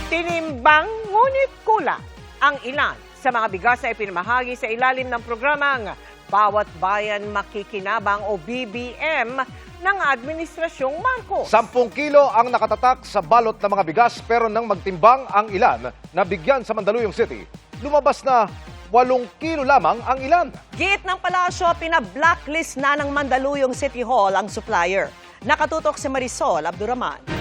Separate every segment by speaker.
Speaker 1: Tinimbang ngunit kulang ang ilan sa mga bigas na ipinamahagi sa ilalim ng programang Bawat Bayan Makikinabang o BBM ng Administrasyong Marcos.
Speaker 2: 10 kilo ang nakatatak sa balot ng mga bigas pero nang magtimbang ang ilan na bigyan sa Mandaluyong City, lumabas na 8 kilo lamang ang ilan.
Speaker 3: Giit ng palasyo, pina-blacklist na ng Mandaluyong City Hall ang supplier. Nakatutok si Marisol Abduraman.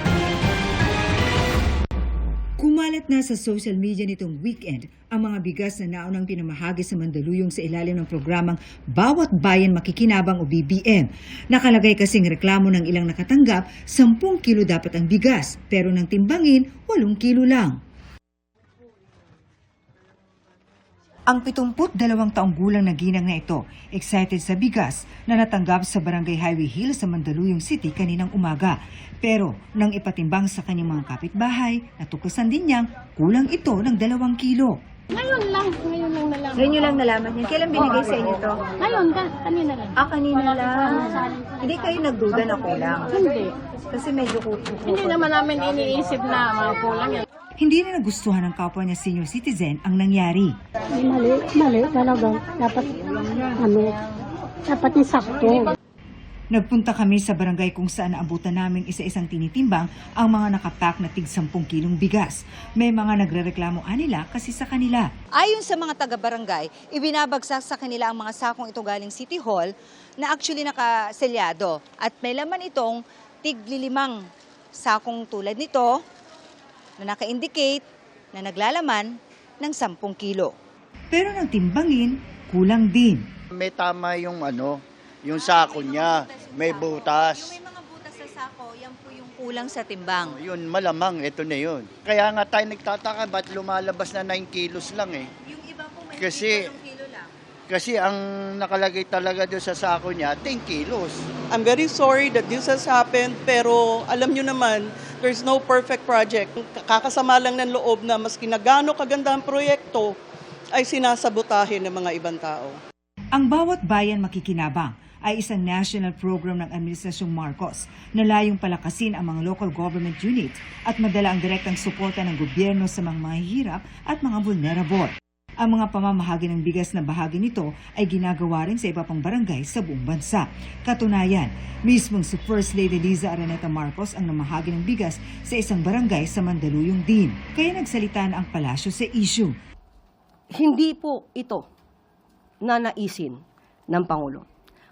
Speaker 4: Kumalat na sa social media nitong weekend ang mga bigas na naunang pinamahagi sa Mandaluyong sa ilalim ng programang Bawat Bayan Makikinabang o BBM. Nakalagay kasing reklamo ng ilang nakatanggap, 10 kilo dapat ang bigas, pero nang timbangin, 8 kilo lang. Ang 72 taong gulang na ginang na ito, excited sa bigas na natanggap sa Barangay Highway Hill sa Mandaluyong City kaninang umaga. Pero nang ipatimbang sa kanyang mga kapitbahay, natuklasan din niyang kulang ito ng 2 kilo.
Speaker 5: Ngayon lang nalaman.
Speaker 6: Ngayon nyo lang nalaman yan. Kailan binigay sa inyo to?
Speaker 5: Ngayon ka, kanina lang.
Speaker 6: Kanina lang. Hindi kayo nagduda na kulang?
Speaker 5: Hindi.
Speaker 6: Kasi medyo
Speaker 5: Hindi naman namin iniisip na mga kulang yan.
Speaker 4: Hindi na nagustuhan ng kapwa niya senior citizen ang nangyari.
Speaker 5: Mali talaga. Dapat isakto.
Speaker 4: Nagpunta kami sa barangay kung saan naabutan namin isa-isang tinitimbang ang mga nakapak na tig 10 kilong bigas. May mga nagrereklamo nila kasi sa kanila.
Speaker 7: Ayon sa mga taga-barangay, ibinabagsak sa kanila ang mga sakong ito galing City Hall na actually nakaselyado. At may laman itong tig-5 sakong tulad nito na naka-indicate na naglalaman ng 10 kilo.
Speaker 4: Pero nang timbangin, kulang din.
Speaker 8: May tama yung yung sako niya, may butas.
Speaker 7: Yung may mga butas sa sako, yan po yung kulang sa timbang.
Speaker 8: Yun, malamang, ito na yun. Kaya nga tayo nagtataka, ba't lumalabas na 9 kilos lang eh?
Speaker 7: Yung iba po may
Speaker 8: Kasi-
Speaker 7: 8 kilo lang.
Speaker 8: Kasi ang nakalagay talaga doon sa sako niya, 10 kilos.
Speaker 9: I'm very sorry that this has happened, pero alam nyo naman, there's no perfect project. Kakasama lang ng loob na maski na gaano kaganda ang proyekto, ay sinasabotahin ng mga ibang tao.
Speaker 4: Ang Bawat Bayan Makikinabang ay isang national program ng Administrasyong Marcos na layong palakasin ang mga local government units at madala ang direktang suporta ng gobyerno sa mga mahihirap at mga vulnerable. Ang mga pamamahagi ng bigas na bahagi nito ay ginagawa rin sa iba pang barangay sa buong bansa. Katunayan, mismong si First Lady Liza Araneta Marcos ang namahagi ng bigas sa isang barangay sa Mandaluyong din. Kaya nagsalita na ang palasyo sa issue.
Speaker 10: Hindi po ito na naisin ng Pangulo.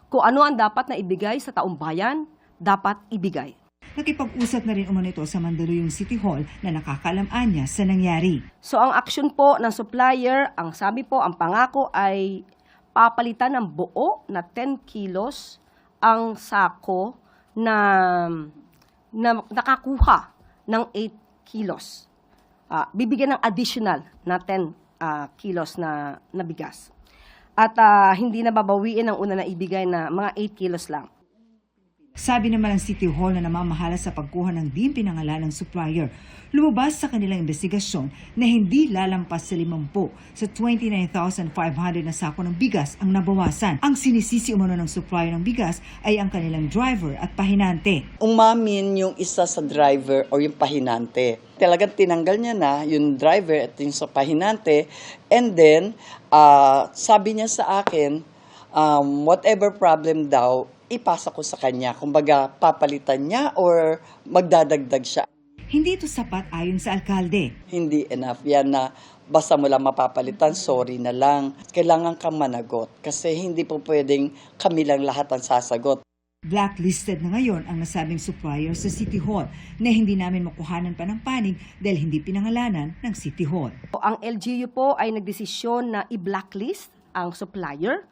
Speaker 10: Kung ano ang dapat na ibigay sa taong bayan, dapat ibigay.
Speaker 4: Nakipag-usap na rin umano ito sa Mandaluyong City Hall na nakakaalam-an niya sa nangyari.
Speaker 10: So ang action po ng supplier, ang sabi po, ang pangako ay papalitan ng buo na 10 kilos ang sako na nakakuha ng 8 kilos. Bibigyan ng additional na 10 kilos na bigas. At hindi na babawiin ang una na ibigay na mga 8 kilos lang.
Speaker 4: Sabi naman ng City Hall na namamahala sa pagkuha ng di pinangalan ng supplier, lumabas sa kanilang investigasyon na hindi lalampas sa 50 sa 29,500 na sako ng bigas ang nabawasan. Ang sinisisi umano ng supplier ng bigas ay ang kanilang driver at pahinante.
Speaker 11: Umamin yung isa sa driver o yung pahinante. Talagang tinanggal niya na yung driver at yung sa pahinante. And then, sabi niya sa akin, whatever problem daw, ipasa ko sa kanya. Kumbaga, papalitan niya or magdadagdag siya.
Speaker 4: Hindi ito sapat ayon sa alkalde.
Speaker 11: Hindi enough yan na basta mo lang mapapalitan, sorry na lang. Kailangan kang managot kasi hindi po pwedeng kami lang lahat ang sasagot.
Speaker 4: Blacklisted na ngayon ang nasabing supplier sa City Hall na hindi namin makuhanan pa ng panig dahil hindi pinangalanan ng City Hall.
Speaker 10: Ang LGU po ay nagdesisyon na i-blacklist ang supplier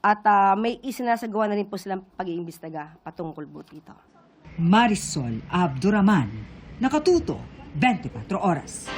Speaker 10: at may isinasagawa na rin po silang pag-iimbestiga patungkol po dito.
Speaker 4: Marisol Abduraman, Nakatuto, 24 Oras.